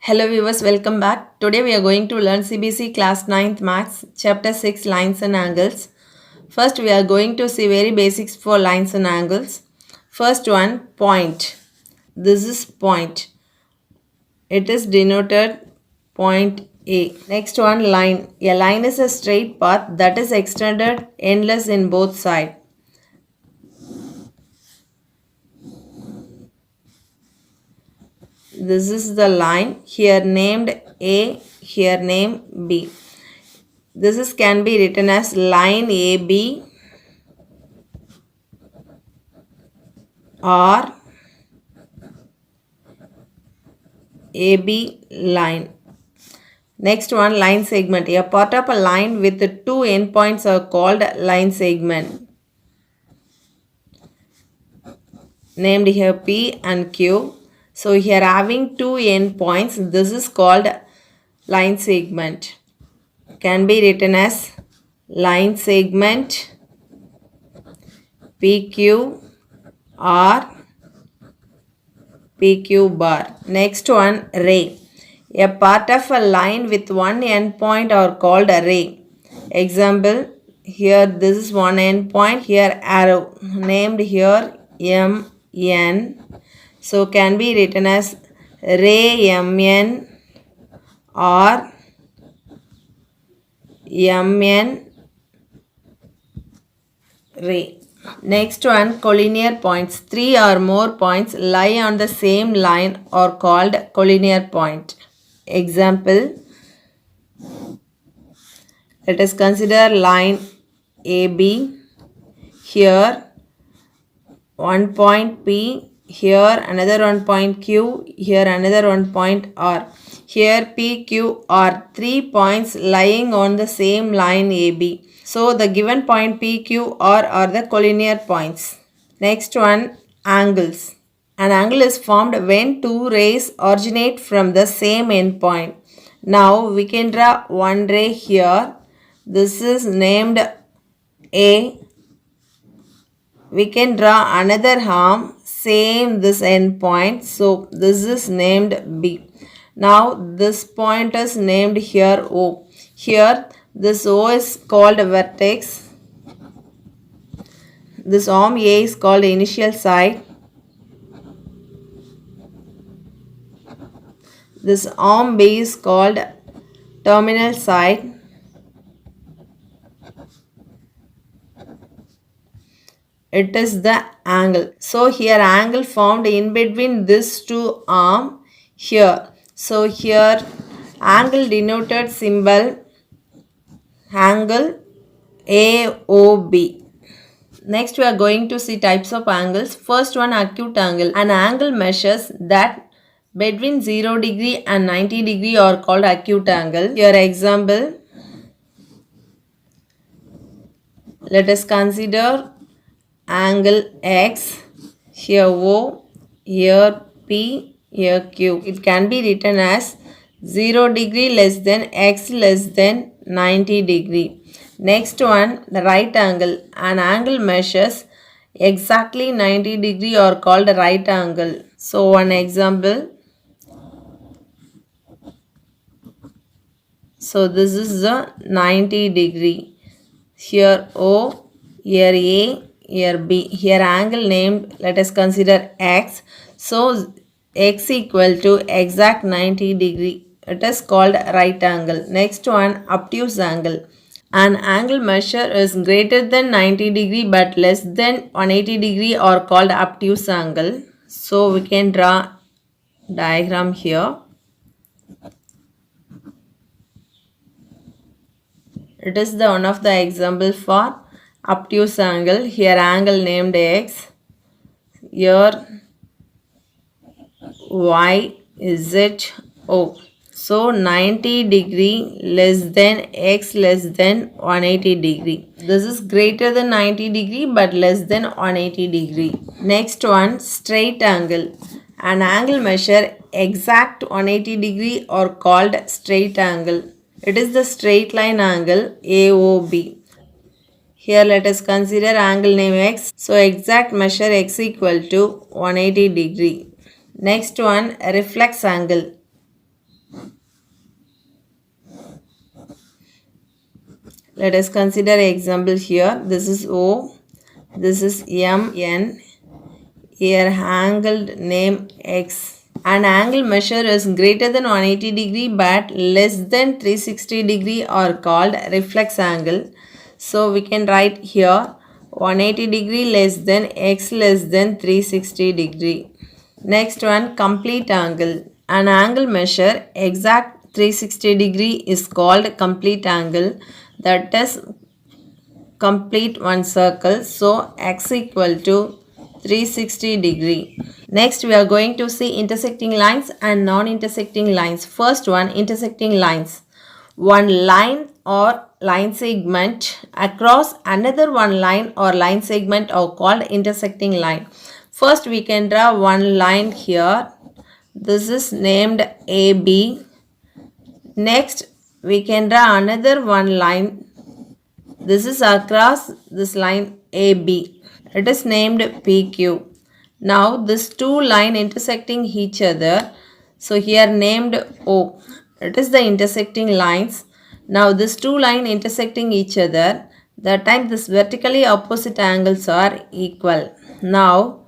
Hello viewers, welcome back. Today we are going to learn CBC class 9th Maths, chapter 6 lines and angles. First we are going to see very basics for lines and angles. First one, point. This is point. It is denoted point A. Next one, line. A line is a straight path that is extended endless in both sides. This is the line here named A, here named B. This can be written as line AB or AB line. Next one, line segment. A part of a line with two endpoints are called line segment. Named here P and Q. So here having two endpoints, this is called line segment. Can be written as line segment PQ or PQ bar. Next one, ray. A part of a line with one endpoint are called a ray. Example, here this is one endpoint, here arrow, named here MN. So can be written as ray MN or MN ray. Next one, collinear points. Three or more points lie on the same line are called collinear point. Example, let us consider line AB. Here one point P, here another one point Q, here another one point R. Here P, Q are 3 points lying on the same line AB. So the given point P, Q, R are the collinear points. Next one, angles. An angle is formed when two rays originate from the same endpoint. Now we can draw one ray here. This is named A. We can draw another arm, same this endpoint. So this is named B. Now this point is named here O. Here this O is called vertex. This arm A is called initial side. This arm B is called terminal side. It is the angle. So here angle formed in between these two arms here. So here angle denoted symbol angle AOB. Next we are going to see types of angles. First one, acute angle. An angle measures that between 0 degree and 90 degree are called acute angle. Here example, let us consider angle X, here O, here P, here Q. It can be written as 0 degree less than X less than 90 degree. Next one, the right angle. An angle measures exactly 90 degree are called right angle. So one example. So this is the 90 degree. Here O, here A, here B. Here angle named, let us consider X. So X equal to exact 90 degree. It is called right angle. Next one, obtuse angle. An angle measure is greater than 90 degree but less than 180 degree are called obtuse angle. So we can draw diagram here. It is the one of the example for obtuse angle. Here angle named X. Here Y, Z, O. So 90 degree less than X less than 180 degree. This is greater than 90 degree but less than 180 degree. Next one, straight angle. An angle measure exact 180 degree are called straight angle. It is the straight line angle AOB. Here let us consider angle name X. So exact measure X equal to 180 degree. Next one, reflex angle. Let us consider example here. This is O, this is MN. Here angled name X. An angle measure is greater than 180 degree but less than 360 degree are called reflex angle. So we can write here 180 degree less than X less than 360 degree. Next one, complete angle. An angle measure exact 360 degree is called complete angle. That is complete one circle. So x equal to 360 degree. Next we are going to see intersecting lines and non-intersecting lines. First one, intersecting lines. One line or line segment across another one line or line segment are called intersecting line. First we can draw one line here. This is named AB. Next we can draw another one line. This is across this line AB. It is named PQ. Now this two line intersecting each other. So here named O. It is the intersecting lines. Now this two line intersecting each other. That time this vertically opposite angles are equal. Now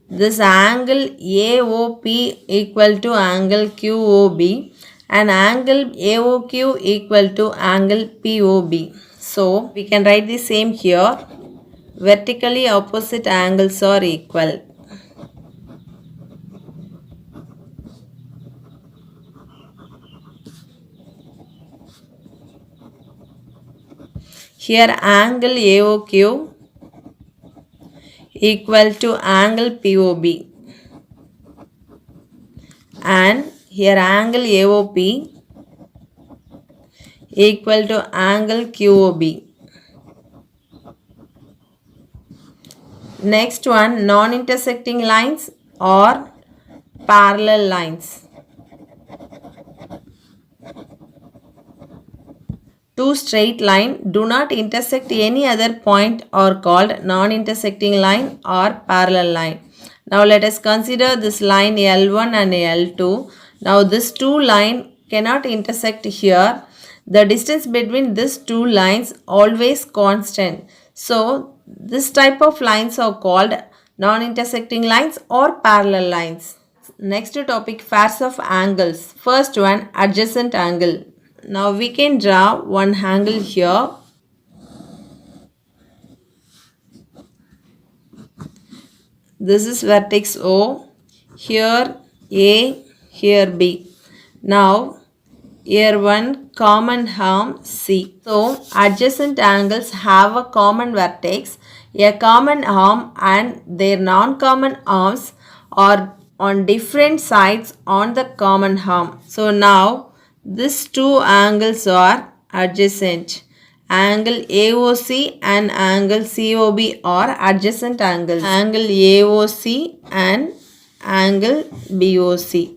this angle AOP equal to angle QOB and angle AOQ equal to angle POB. So we can write the same here. Vertically opposite angles are equal. Here angle AOQ equal to angle POB and here angle AOP equal to angle QOB. Next one, non-intersecting lines or parallel lines. Two straight lines do not intersect any other point are called non-intersecting line or parallel line. Now let us consider this line L1 and L2. Now this two line cannot intersect here. The distance between these two lines always constant. So this type of lines are called non-intersecting lines or parallel lines. Next topic, pairs of angles. First one, adjacent angle. Now we can draw one angle here. This is vertex O, here A, here B. Now here one common arm C. So adjacent angles have a common vertex, a common arm and their non-common arms are on different sides on the common arm. So now these two angles are adjacent. Angle AOC and angle COB are adjacent angles. Angle AOC and angle BOC.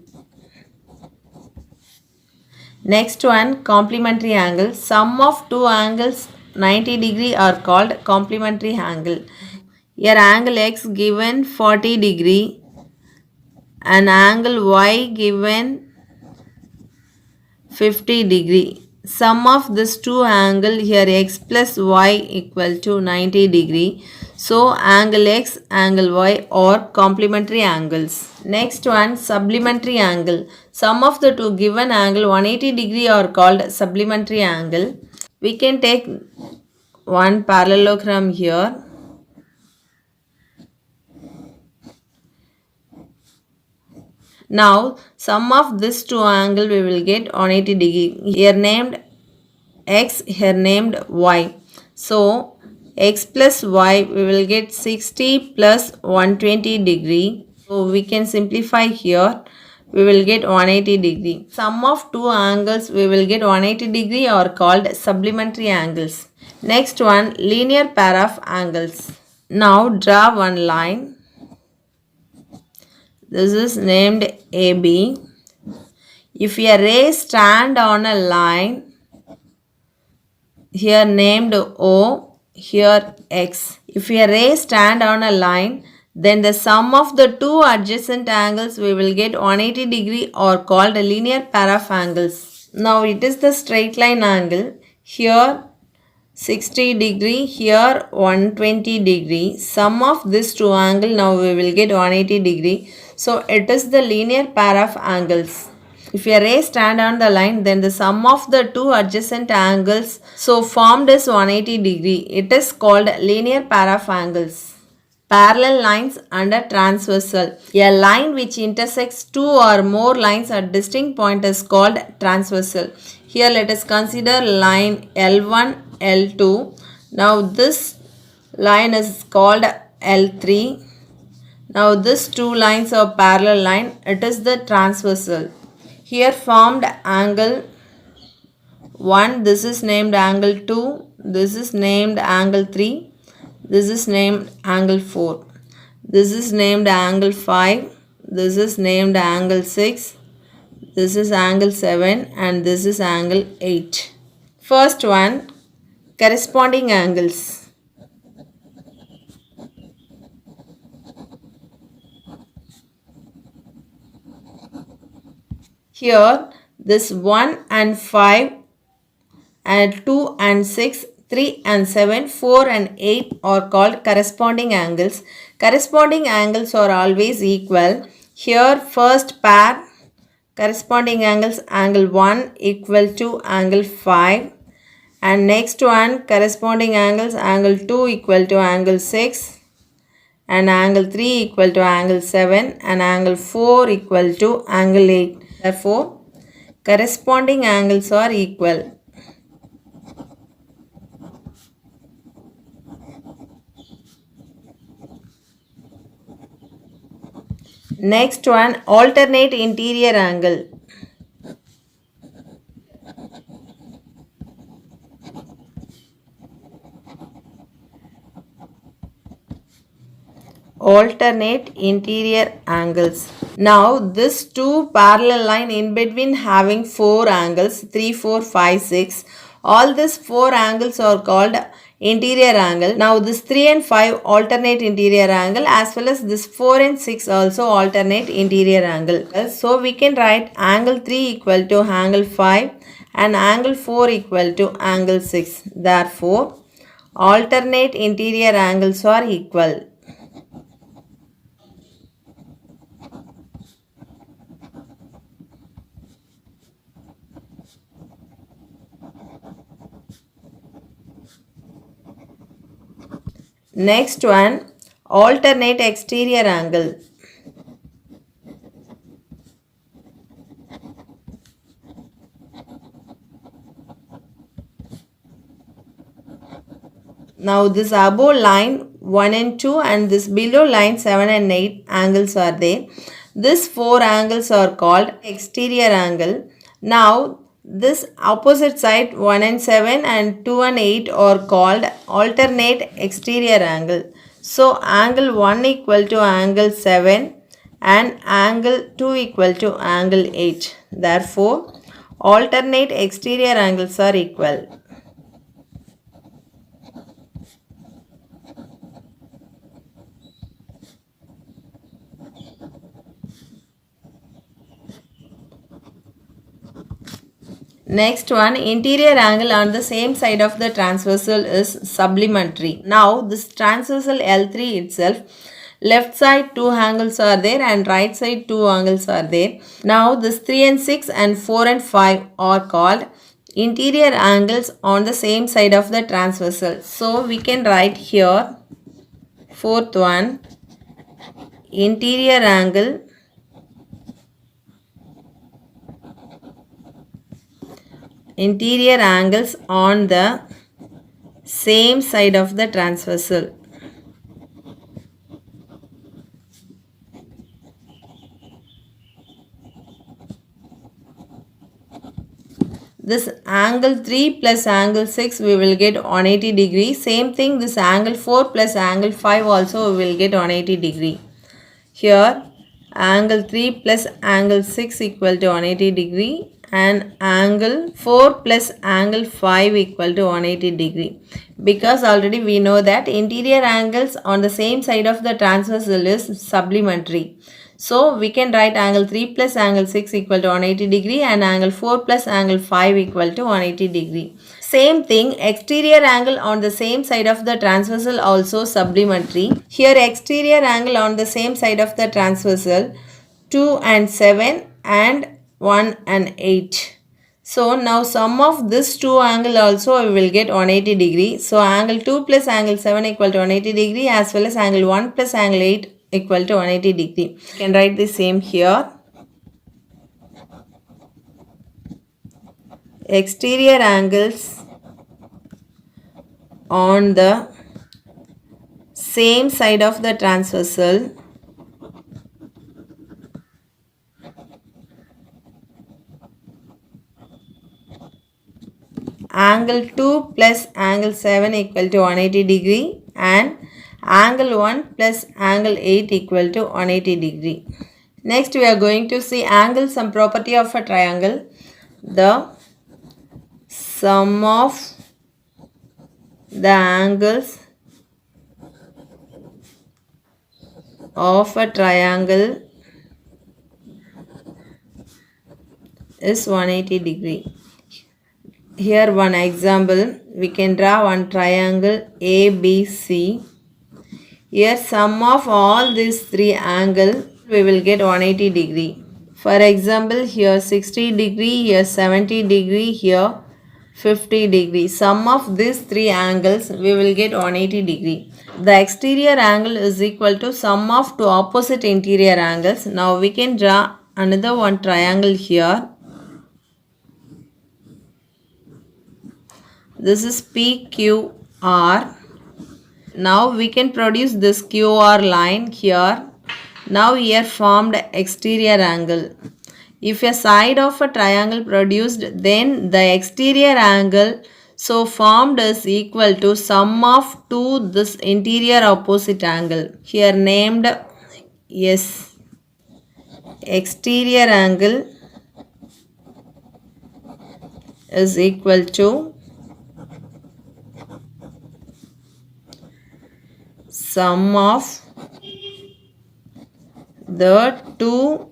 Next one, complementary angle. Sum of two angles 90 degree are called complementary angle. Here angle X given 40 degree and angle Y given 50 degree. Sum of this two angle here X plus Y equal to 90 degree. So angle X, angle Y are complementary angles. Next one, supplementary angle. Sum of the two given angle 180 degree are called supplementary angle. We can take one parallelogram here. Now sum of this two angle we will get 180 degree. Here named X, here named Y. So X plus Y we will get 60 plus 120 degree. So we can simplify here. We will get 180 degree. Sum of two angles we will get 180 degree are called supplementary angles. Next one, linear pair of angles. Now draw one line. This is named AB. If a ray stand on a line, here named O, here X. If a ray stand on a line, then the sum of the two adjacent angles we will get 180 degree are called a linear pair of angles. Now it is the straight line angle. Here 60 degree, here 120 degree. Sum of this two angle, now we will get 180 degree. So it is the linear pair of angles. If a ray stand on the line, then the sum of the two adjacent angles so formed is 180 degree. It is called linear pair of angles. Parallel lines and a transversal. A line which intersects two or more lines at distinct point is called transversal. Here let us consider line L1, L2. Now this line is called L3. Now these two lines are parallel line. It is the transversal. Here formed angle 1. This is named angle 2. This is named angle 3. This is named angle 4. This is named angle 5. This is named angle 6. This is angle 7 and this is angle 8. First one, corresponding angles. Here this 1 and 5 and 2 and 6, 3 and 7, 4 and 8 are called corresponding angles. Corresponding angles are always equal. Here first pair corresponding angles, angle 1 equal to angle 5, and next one corresponding angles, angle 2 equal to angle 6, and angle 3 equal to angle 7, and angle 4 equal to angle 8. Therefore corresponding angles are equal. Next one, alternate interior angle. Alternate interior angles. Now this two parallel line in between having four angles, 3, 4, 5, 6. All these four angles are called interior angle. Now this 3 and 5 alternate interior angle, as well as this 4 and 6 also alternate interior angle. So we can write angle 3 equal to angle 5 and angle 4 equal to angle 6. Therefore alternate interior angles are equal. Next one, alternate exterior angle. Now this above line 1 and 2 and this below line 7 and 8 angles are there. These four angles are called exterior angle. Now this opposite side 1 and 7 and 2 and 8 are called alternate exterior angle. So angle 1 equal to angle 7 and angle 2 equal to angle 8. Therefore alternate exterior angles are equal. Next one, interior angle on the same side of the transversal is supplementary. Now this transversal L3 itself, left side 2 angles are there and right side 2 angles are there. Now this 3 and 6 and 4 and 5 are called interior angles on the same side of the transversal. So we can write here fourth one, interior angle angles on the same side of the transversal. This angle 3 plus angle 6 we will get 180 degree. Same thing, this angle 4 plus angle 5 also we will get 180 degree. Here angle 3 plus angle 6 equal to 180 degree and angle 4 plus angle 5 equal to 180 degree. Because already we know that interior angles on the same side of the transversal is supplementary. So we can write angle 3 plus angle 6 equal to 180 degree and angle 4 plus angle 5 equal to 180 degree. Same thing, exterior angle on the same side of the transversal also supplementary. Here exterior angle on the same side of the transversal 2 and 7 and 1 and 8. So now sum of this two angle also we will get 180 degree. So angle 2 plus angle 7 equal to 180 degree as well as angle 1 plus angle 8 equal to 180 degree. You can write the same here. Exterior angles on the same side of the transversal angle 2 plus angle 7 equal to 180 degree and angle 1 plus angle 8 equal to 180 degree. Next we are going to see angle sum property of a triangle. The sum of the angles of a triangle is 180 degree. Here one example, we can draw one triangle ABC. Here sum of all these three angles we will get 180 degree. For example, here 60 degree, here 70 degree, here 50 degree. Sum of these three angles we will get 180 degree. The exterior angle is equal to sum of two opposite interior angles. Now we can draw another one triangle here. This is PQR. Now we can produce this QR line here. Now here formed exterior angle. If a side of a triangle produced, then the exterior angle so formed is equal to sum of two this interior opposite angle. Here named S. Exterior angle is equal to sum of the two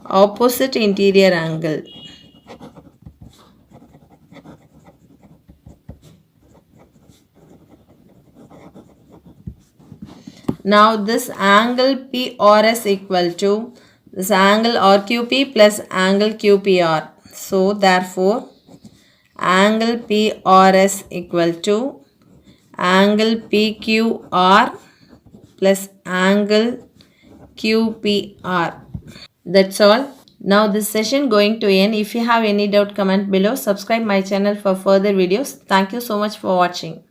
opposite interior angle. Now this angle PRS equal to this angle RQP plus angle QPR. So therefore angle PRS equal to angle PQR plus angle QPR. That's all. Now this session going to end. If you have any doubt, comment below. Subscribe my channel for further videos. Thank you so much for watching.